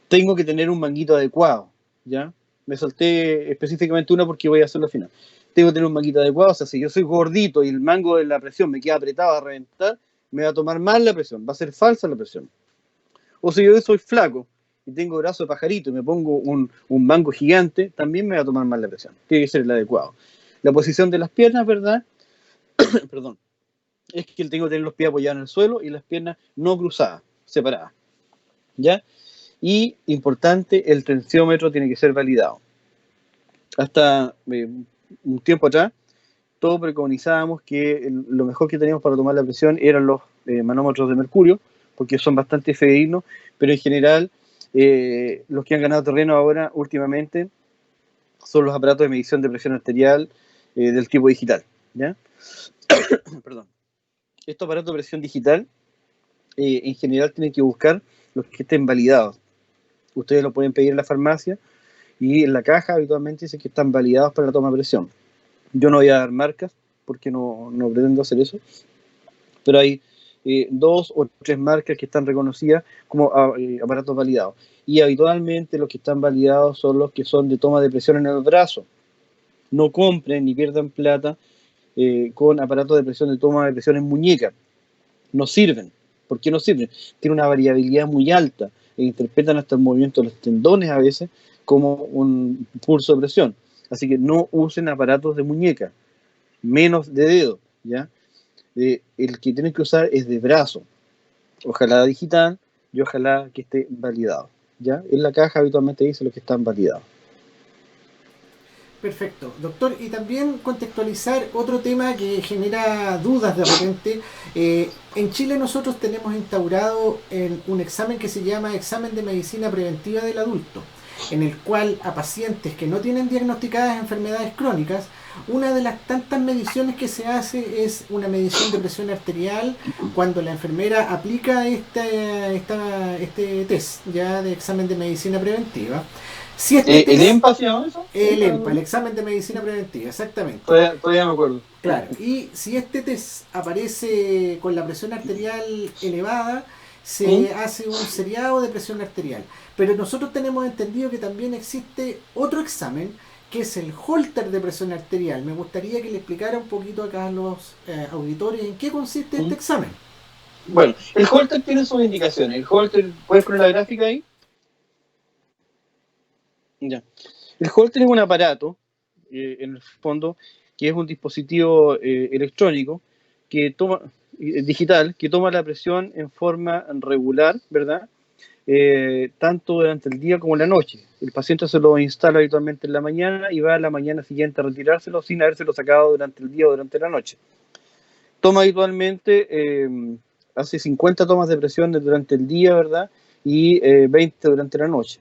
Tengo que tener un manguito adecuado, ¿ya? Me salté específicamente una porque voy a hacerlo al final. Tengo que tener un manguito adecuado, o sea, si yo soy gordito y el mango de la presión me queda apretado a reventar, me va a tomar mal la presión, va a ser falsa la presión. O si yo soy flaco y tengo brazo de pajarito y me pongo un mango gigante, también me va a tomar mal la presión. Tiene que ser el adecuado. La posición de las piernas, ¿verdad? Perdón. Es que tengo que tener los pies apoyados en el suelo y las piernas no cruzadas, separadas, ¿ya? Y, importante, el tensiómetro tiene que ser validado. Hasta un tiempo atrás, todos preconizábamos que lo mejor que teníamos para tomar la presión eran los manómetros de mercurio, porque son bastante fidedignos, pero en general los que han ganado terreno ahora últimamente son los aparatos de medición de presión arterial del tipo digital, ¿ya? Perdón. Estos aparatos de presión digital en general tienen que buscar los que estén validados. Ustedes lo pueden pedir en la farmacia y en la caja habitualmente dice que están validados para la toma de presión. Yo no voy a dar marcas porque no pretendo hacer eso, pero hay 2 o 3 marcas que están reconocidas como aparatos validados. Y habitualmente los que están validados son los que son de toma de presión en el brazo. No compren ni pierdan plata con aparatos de presión de toma de presión en muñeca. No sirven. ¿Por qué no sirven? Tienen una variabilidad muy alta e interpretan hasta el movimiento de los tendones a veces como un pulso de presión. Así que no usen aparatos de muñeca, menos de dedo, ¿ya? El que tienen que usar es de brazo, ojalá digital y ojalá que esté validado, ¿ya? En la caja habitualmente dice los que están validados. Perfecto, doctor, y también contextualizar otro tema que genera dudas de repente. En Chile nosotros tenemos instaurado un examen que se llama examen de medicina preventiva del adulto, en el cual a pacientes que no tienen diagnosticadas enfermedades crónicas, una de las tantas mediciones que se hace es una medición de presión arterial cuando la enfermera aplica este test ya de examen de medicina preventiva. Si este ¿El test, EMPA se llama eso? el EMPA, el examen de medicina preventiva, exactamente. Todavía me acuerdo. Claro, y si este test aparece con la presión arterial elevada, ¿Mm? se hace un seriado de presión arterial. Pero nosotros tenemos entendido que también existe otro examen, que es el Holter de presión arterial. Me gustaría que le explicara un poquito acá a los auditores en qué consiste este ¿Mm? examen. Bueno, el Holter tiene sus indicaciones. El Holter, ¿puedes poner la gráfica ahí? Ya. El Holter es un aparato, en el fondo, que es un dispositivo electrónico que toma, digital, que toma la presión en forma regular, ¿verdad? Tanto durante el día como en la noche. El paciente se lo instala habitualmente en la mañana y va a la mañana siguiente a retirárselo sin habérselo sacado durante el día o durante la noche. Toma habitualmente, hace 50 tomas de presión durante el día, ¿verdad? Y 20 durante la noche.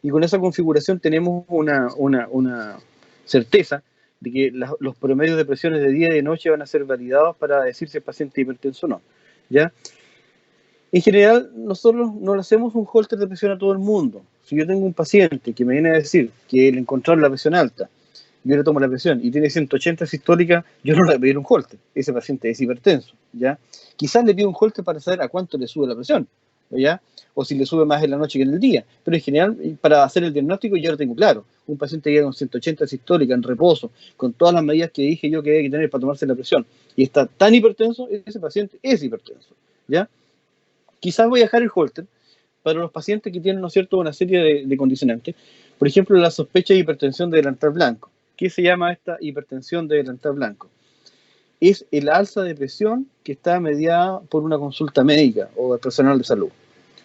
Y con esa configuración tenemos una certeza de que los promedios de presiones de día y de noche van a ser validados para decir si el paciente es hipertenso o no, ¿ya? En general, nosotros no le hacemos un holter de presión a todo el mundo. Si yo tengo un paciente que me viene a decir que le encontraron la presión alta, yo le tomo la presión y tiene 180 sistólica, yo no le voy a pedir un holter. Ese paciente es hipertenso, ¿ya? Quizás le pido un holter para saber a cuánto le sube la presión, ¿ya? O si le sube más en la noche que en el día. Pero en general, para hacer el diagnóstico, yo lo tengo claro. Un paciente que llega con 180 sistólica en reposo, con todas las medidas que dije yo que hay que tener para tomarse la presión, y está tan hipertenso, ese paciente es hipertenso, ¿ya? Quizás voy a dejar el holter para los pacientes que tienen, ¿no es cierto?, una serie de condicionantes. Por ejemplo, la sospecha de hipertensión de delantal blanco. ¿Qué se llama esta hipertensión de delantal blanco? Es el alza de presión que está mediada por una consulta médica o del personal de salud.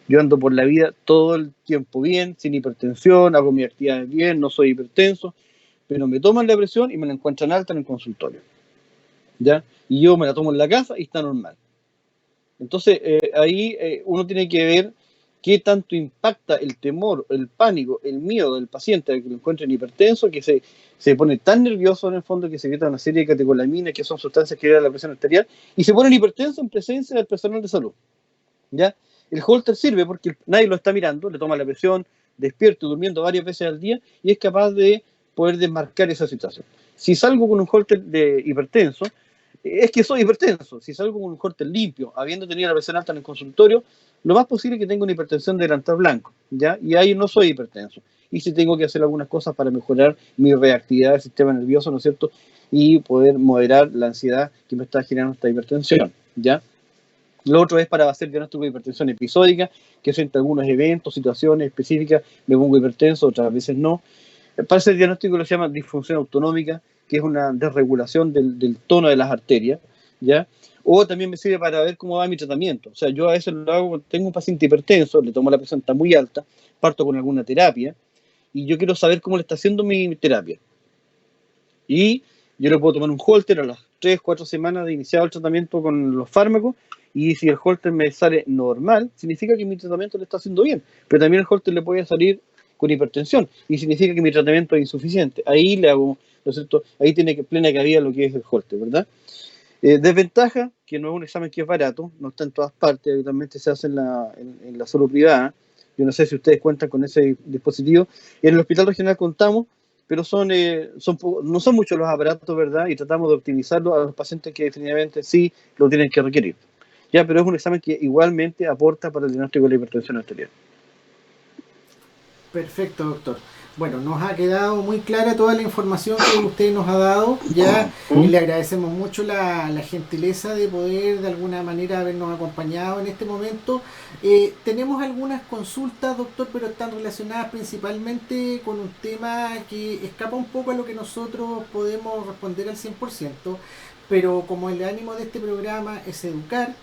Yo ando por la vida todo el tiempo bien, sin hipertensión, hago mis actividades bien, no soy hipertenso, pero me toman la presión y me la encuentran alta en el consultorio, ¿ya? Y yo me la tomo en la casa y está normal. Entonces, ahí uno tiene que ver qué tanto impacta el temor, el pánico, el miedo del paciente a que lo encuentren hipertenso, que se pone tan nervioso en el fondo que se quita una serie de catecolaminas, que son sustancias que elevan la presión arterial, y se pone hipertenso en presencia del personal de salud, ¿ya? El holter sirve porque nadie lo está mirando, le toma la presión, despierto, durmiendo varias veces al día, y es capaz de poder desmarcar esa situación. Si salgo con un holter de hipertenso, es que soy hipertenso. Si salgo con un holter limpio, habiendo tenido la presión alta en el consultorio, lo más posible es que tenga una hipertensión de delantal blanco, ¿ya? Y ahí no soy hipertenso. Y si tengo que hacer algunas cosas para mejorar mi reactividad del sistema nervioso, ¿no es cierto? Y poder moderar la ansiedad que me está generando esta hipertensión, ¿ya? Lo otro es para hacer diagnóstico de hipertensión episódica, que es entre algunos eventos, situaciones específicas, me pongo hipertenso, otras veces no. Para ese diagnóstico lo se llama disfunción autonómica, que es una desregulación del tono de las arterias, ¿ya? O también me sirve para ver cómo va mi tratamiento. O sea, yo a veces lo hago, tengo un paciente hipertenso, le tomo la presión, está muy alta, parto con alguna terapia, y yo quiero saber cómo le está haciendo mi terapia. Y yo le puedo tomar un holter a las 3, 4 semanas de iniciado el tratamiento con los fármacos, y si el holter me sale normal, significa que mi tratamiento le está haciendo bien. Pero también el holter le puede salir con hipertensión, y significa que mi tratamiento es insuficiente. Ahí le hago, ¿no es cierto? Ahí tiene plena cabida lo que es el holter, ¿verdad? Desventaja, que no es un examen que es barato, no está en todas partes, habitualmente se hace en la salud privada. Yo no sé si ustedes cuentan con ese dispositivo. En el Hospital Regional contamos, pero no son muchos los aparatos, ¿verdad? Y tratamos de optimizarlo a los pacientes que definitivamente sí lo tienen que requerir. Ya, pero es un examen que igualmente aporta para el diagnóstico de la hipertensión arterial. Perfecto, doctor. Bueno, nos ha quedado muy clara toda la información que usted nos ha dado. Ya le agradecemos mucho la gentileza de poder de alguna manera habernos acompañado en este momento. Tenemos algunas consultas, doctor, pero están relacionadas principalmente con un tema que escapa un poco a lo que nosotros podemos responder al 100%, pero como el ánimo de este programa es educar,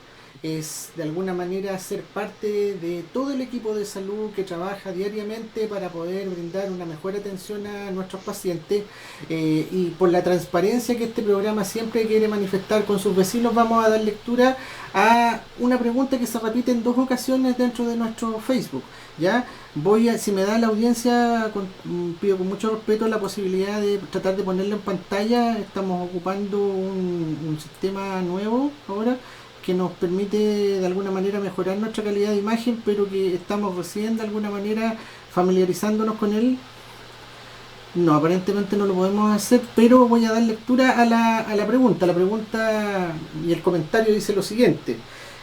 es de alguna manera ser parte de todo el equipo de salud que trabaja diariamente para poder brindar una mejor atención a nuestros pacientes, y por la transparencia que este programa siempre quiere manifestar con sus vecinos, vamos a dar lectura a una pregunta que se repite en 2 ocasiones dentro de nuestro Facebook. ¿Ya? Si me da la audiencia, pido con mucho respeto la posibilidad de tratar de ponerlo en pantalla. Estamos ocupando un sistema nuevo ahora que nos permite de alguna manera mejorar nuestra calidad de imagen, pero que estamos recién de alguna manera familiarizándonos con él. No, aparentemente no lo podemos hacer, pero voy a dar lectura a la pregunta. La pregunta y el comentario dice lo siguiente.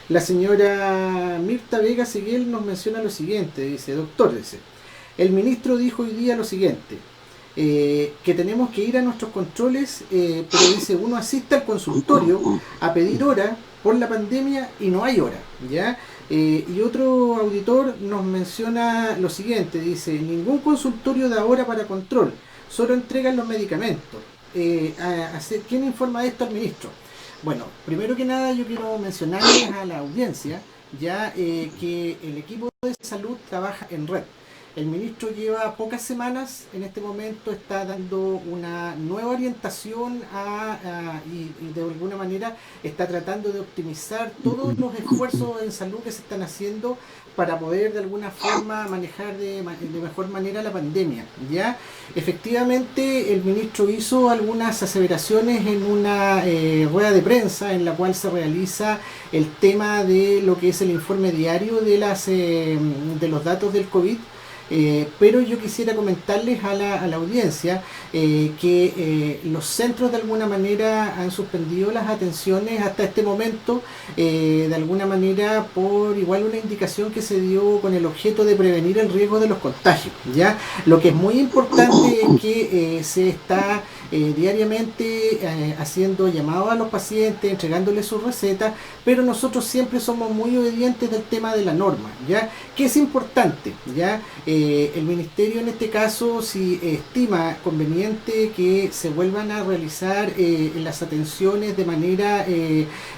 La señora Mirta Vega Seguel nos menciona lo siguiente, dice: doctor, dice, el ministro dijo hoy día lo siguiente, que tenemos que ir a nuestros controles, pero dice, uno asiste al consultorio a pedir hora por la pandemia y no hay hora, ¿ya? Y otro auditor nos menciona lo siguiente, dice, ningún consultorio da hora para control, solo entregan los medicamentos. ¿Quién informa de esto al ministro? Bueno, primero que nada yo quiero mencionarles a la audiencia ya que el equipo de salud trabaja en red. El ministro lleva pocas semanas, en este momento está dando una nueva orientación y de alguna manera está tratando de optimizar todos los esfuerzos en salud que se están haciendo para poder de alguna forma manejar de mejor manera la pandemia. ¿Ya? Efectivamente, el ministro hizo algunas aseveraciones en una rueda de prensa en la cual se realiza el tema de lo que es el informe diario de los datos del COVID. Pero yo quisiera comentarles a la audiencia que los centros de alguna manera han suspendido las atenciones hasta este momento, de alguna manera por igual una indicación que se dio con el objeto de prevenir el riesgo de los contagios. ¿Ya? Lo que es muy importante es que se está diariamente haciendo llamados a los pacientes, entregándoles sus recetas, pero nosotros siempre somos muy obedientes del tema de la norma, ¿ya? Que es importante, ¿ya? El ministerio en este caso, si estima conveniente que se vuelvan a realizar las atenciones de manera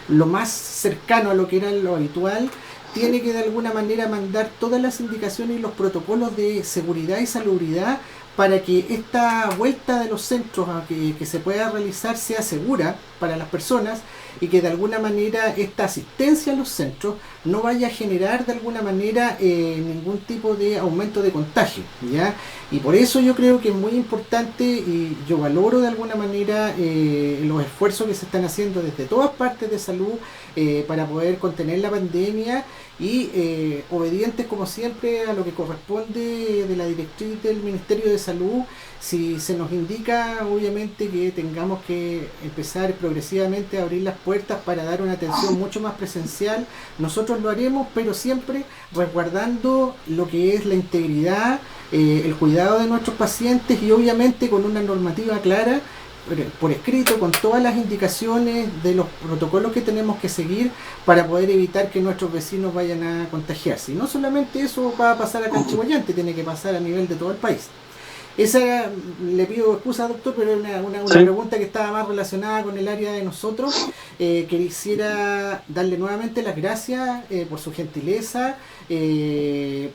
lo más cercano a lo que era lo habitual, tiene que de alguna manera mandar todas las indicaciones y los protocolos de seguridad y salubridad para que esta vuelta de los centros a que se pueda realizar sea segura para las personas y que de alguna manera esta asistencia a los centros no vaya a generar de alguna manera ningún tipo de aumento de contagio, ¿ya? Y por eso yo creo que es muy importante y yo valoro de alguna manera los esfuerzos que se están haciendo desde todas partes de salud para poder contener la pandemia y obedientes como siempre a lo que corresponde de la directriz del Ministerio de Salud. Si se nos indica obviamente que tengamos que empezar progresivamente a abrir las puertas para dar una atención mucho más presencial, nosotros lo haremos, pero siempre resguardando lo que es la integridad, el cuidado de nuestros pacientes y obviamente con una normativa clara por escrito, con todas las indicaciones de los protocolos que tenemos que seguir para poder evitar que nuestros vecinos vayan a contagiarse. Y no solamente eso va a pasar acá en Chihuayante, tiene que pasar a nivel de todo el país. Esa, le pido excusa, doctor, pero era una Sí. pregunta que estaba más relacionada con el área de nosotros. Quisiera darle nuevamente las gracias por su gentileza,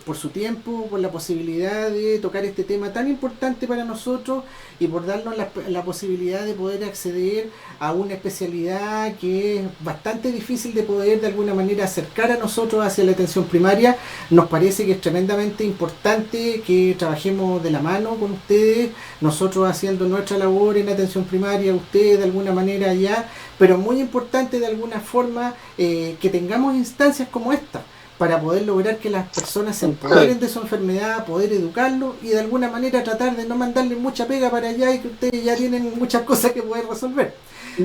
por su tiempo, por la posibilidad de tocar este tema tan importante para nosotros y por darnos la posibilidad de poder acceder a una especialidad que es bastante difícil de poder de alguna manera acercar a nosotros hacia la atención primaria. Nos parece que es tremendamente importante que trabajemos de la mano con ustedes, nosotros haciendo nuestra labor en atención primaria, ustedes de alguna manera allá, pero muy importante de alguna forma que tengamos instancias como esta para poder lograr que las personas se empoderen de su enfermedad, poder educarlos y de alguna manera tratar de no mandarle mucha pega para allá y que ustedes ya tienen muchas cosas que poder resolver.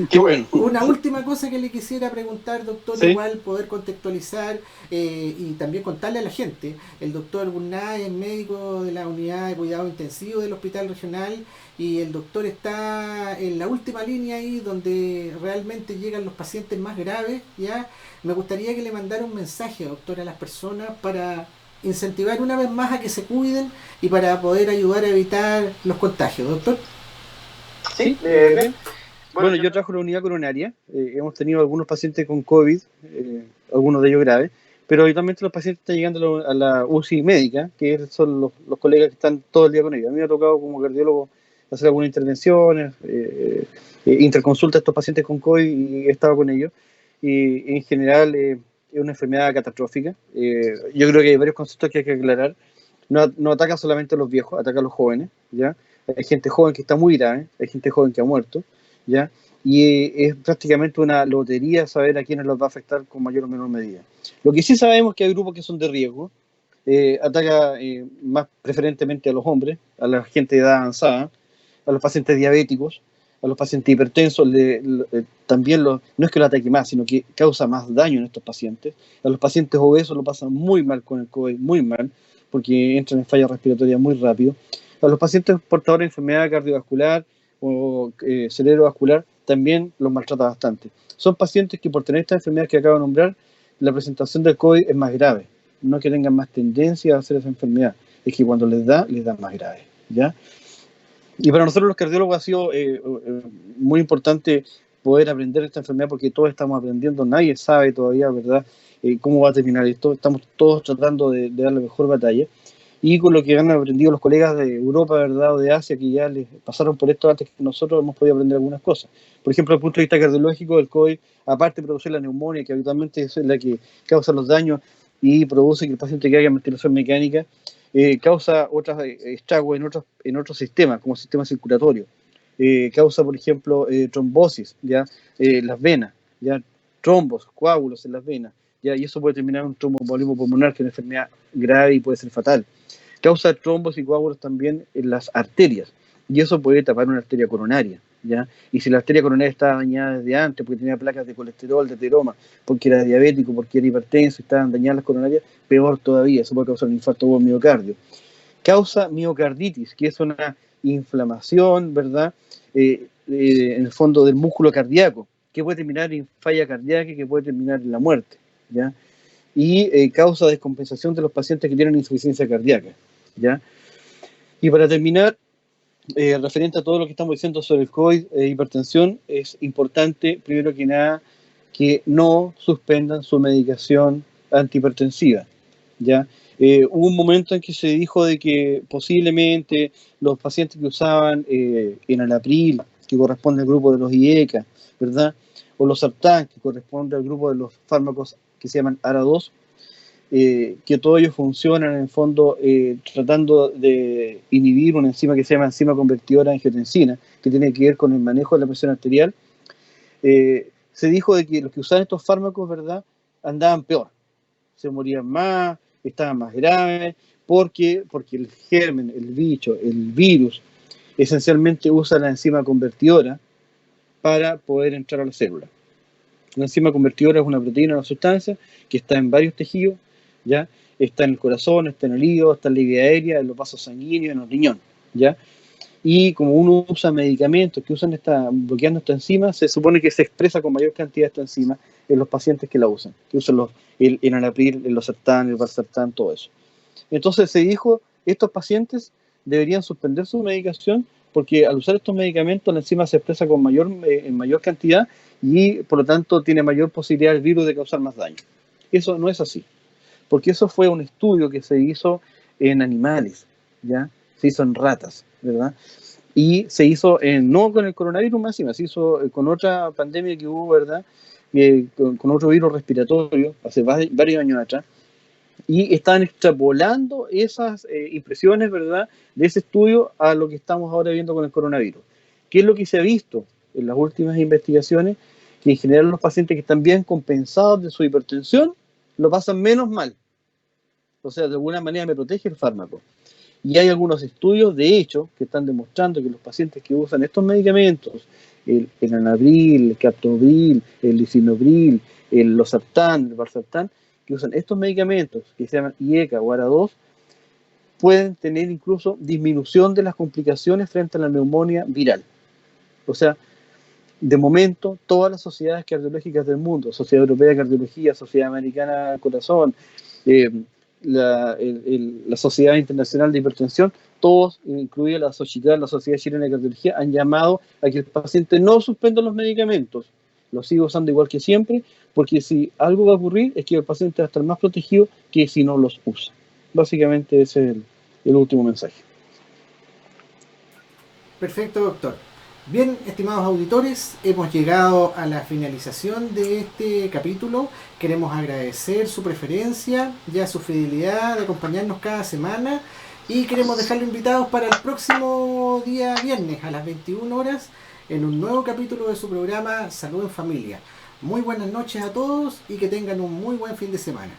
Qué bueno. Una última cosa que le quisiera preguntar, doctor, Sí. igual poder contextualizar y también contarle a la gente. El doctor Gurnay es médico de la unidad de cuidado intensivo del Hospital Regional y el doctor está en la última línea ahí donde realmente llegan los pacientes más graves, ¿ya? Me gustaría que le mandara un mensaje, doctor, a las personas para incentivar una vez más a que se cuiden y para poder ayudar a evitar los contagios, doctor. Sí, bien. Bueno, yo trabajo en la unidad coronaria. Hemos tenido algunos pacientes con COVID. algunos de ellos graves, pero habitualmente los pacientes están llegando a la UCI médica, que son los colegas que están todo el día con ellos. A mí me ha tocado como cardiólogo hacer algunas intervenciones, interconsulta a estos pacientes con COVID y he estado con ellos. Y en general es una enfermedad catastrófica. Yo creo que hay varios conceptos que hay que aclarar. No ataca solamente a los viejos, ataca a los jóvenes, ¿ya? Hay gente joven que está muy grave, hay gente joven que ha muerto, ¿ya? Y es prácticamente una lotería saber a quiénes los va a afectar con mayor o menor medida. Lo que sí sabemos es que hay grupos que son de riesgo, ataca más preferentemente a los hombres, a la gente de edad avanzada, a los pacientes diabéticos, a los pacientes hipertensos, también no es que lo ataque más, sino que causa más daño en estos pacientes. A los pacientes obesos lo pasan muy mal con el COVID, muy mal, porque entran en falla respiratoria muy rápido. A los pacientes portadores de enfermedad cardiovascular o cerebrovascular también los maltrata bastante. Son pacientes que por tener esta enfermedad que acabo de nombrar, la presentación del COVID es más grave. No que tengan más tendencia a hacer esa enfermedad, es que cuando les da más grave, ¿ya? Y para nosotros los cardiólogos ha sido muy importante poder aprender esta enfermedad porque todos estamos aprendiendo, nadie sabe todavía, ¿verdad?, cómo va a terminar esto. Estamos todos tratando de dar la mejor batalla. Y con lo que han aprendido los colegas de Europa, ¿verdad?, o de Asia, que ya les pasaron por esto antes que nosotros, hemos podido aprender algunas cosas. Por ejemplo, desde el punto de vista cardiológico, el COVID, aparte de producir la neumonía, que habitualmente es la que causa los daños y produce que el paciente caiga en ventilación mecánica, causa otros estragos en otros sistemas, como sistema circulatorio. Causa, por ejemplo, trombosis, ¿ya? Las venas, ¿ya? Trombos, coágulos en las venas, ¿ya? Y eso puede terminar en un tromboembolismo pulmonar, que es una enfermedad grave y puede ser fatal. Causa trombos y coágulos también en las arterias, y eso puede tapar una arteria coronaria, ¿ya? Y si la arteria coronaria está dañada desde antes, porque tenía placas de colesterol, de ateroma, porque era diabético, porque era hipertenso y estaban dañadas las coronarias, peor todavía, eso puede causar un infarto o un miocardio. Causa miocarditis, que es una inflamación, ¿verdad?, en el fondo del músculo cardíaco, que puede terminar en falla cardíaca y que puede terminar en la muerte, ¿ya? Y causa descompensación de los pacientes que tienen insuficiencia cardíaca, ¿ya? Y para terminar, referente a todo lo que estamos diciendo sobre el COVID e hipertensión, es importante, primero que nada, que no suspendan su medicación antihipertensiva, ¿ya? Hubo un momento en que se dijo de que posiblemente los pacientes que usaban enalapril, que corresponde al grupo de los IECA, ¿verdad?, o los Sartán, que corresponde al grupo de los fármacos que se llaman ARA2, que todos ellos funcionan en el fondo tratando de inhibir una enzima que se llama enzima convertidora de angiotensina, que tiene que ver con el manejo de la presión arterial. Se dijo de que los que usaban estos fármacos, ¿verdad?, andaban peor, se morían más, estaban más graves, porque el germen, el bicho, el virus, esencialmente usa la enzima convertidora para poder entrar a la célula. La enzima convertidora es una proteína, una sustancia que está en varios tejidos, ¿ya? Está en el corazón, está en el hígado, está en la vía aérea, en los vasos sanguíneos, en los riñones, ¿ya? Y como uno usa medicamentos que usan bloqueando esta enzima, se supone que se expresa con mayor cantidad de esta enzima en los pacientes que la usan, que usan el enalapril, el losartán, el valsartán, todo eso. Entonces se dijo, estos pacientes deberían suspender su medicación porque al usar estos medicamentos la enzima se expresa en mayor cantidad y por lo tanto tiene mayor posibilidad el virus de causar más daño. Eso no es así, porque eso fue un estudio que se hizo en animales, ¿ya? Se hizo en ratas, ¿verdad? Y se hizo no con el coronavirus más encima, se hizo con otra pandemia que hubo, ¿verdad?, con otro virus respiratorio hace varios años atrás, y están extrapolando esas impresiones, ¿verdad?, de ese estudio a lo que estamos ahora viendo con el coronavirus. ¿Qué es lo que se ha visto en las últimas investigaciones? Que en general los pacientes que están bien compensados de su hipertensión lo pasan menos mal. O sea, de alguna manera me protege el fármaco. Y hay algunos estudios, de hecho, que están demostrando que los pacientes que usan estos medicamentos, el enalapril, el captopril, el lisinopril, el losartán, el valsartán, que usan estos medicamentos que se llaman IECA o ARA2, pueden tener incluso disminución de las complicaciones frente a la neumonía viral. O sea, de momento, todas las sociedades cardiológicas del mundo, Sociedad Europea de Cardiología, Sociedad Americana del Corazón, la Sociedad Internacional de Hipertensión, todos, incluida la SOCHICAR, la Sociedad Chilena de Cardiología, han llamado a que el paciente no suspenda los medicamentos, lo sigo usando igual que siempre, porque si algo va a ocurrir es que el paciente va a estar más protegido que si no los usa. Básicamente ese es el último mensaje. Perfecto, doctor. Bien, estimados auditores, hemos llegado a la finalización de este capítulo. Queremos agradecer su preferencia y su fidelidad de acompañarnos cada semana y queremos dejarlo invitados para el próximo día viernes a las 21 horas en un nuevo capítulo de su programa Salud en Familia. Muy buenas noches a todos y que tengan un muy buen fin de semana.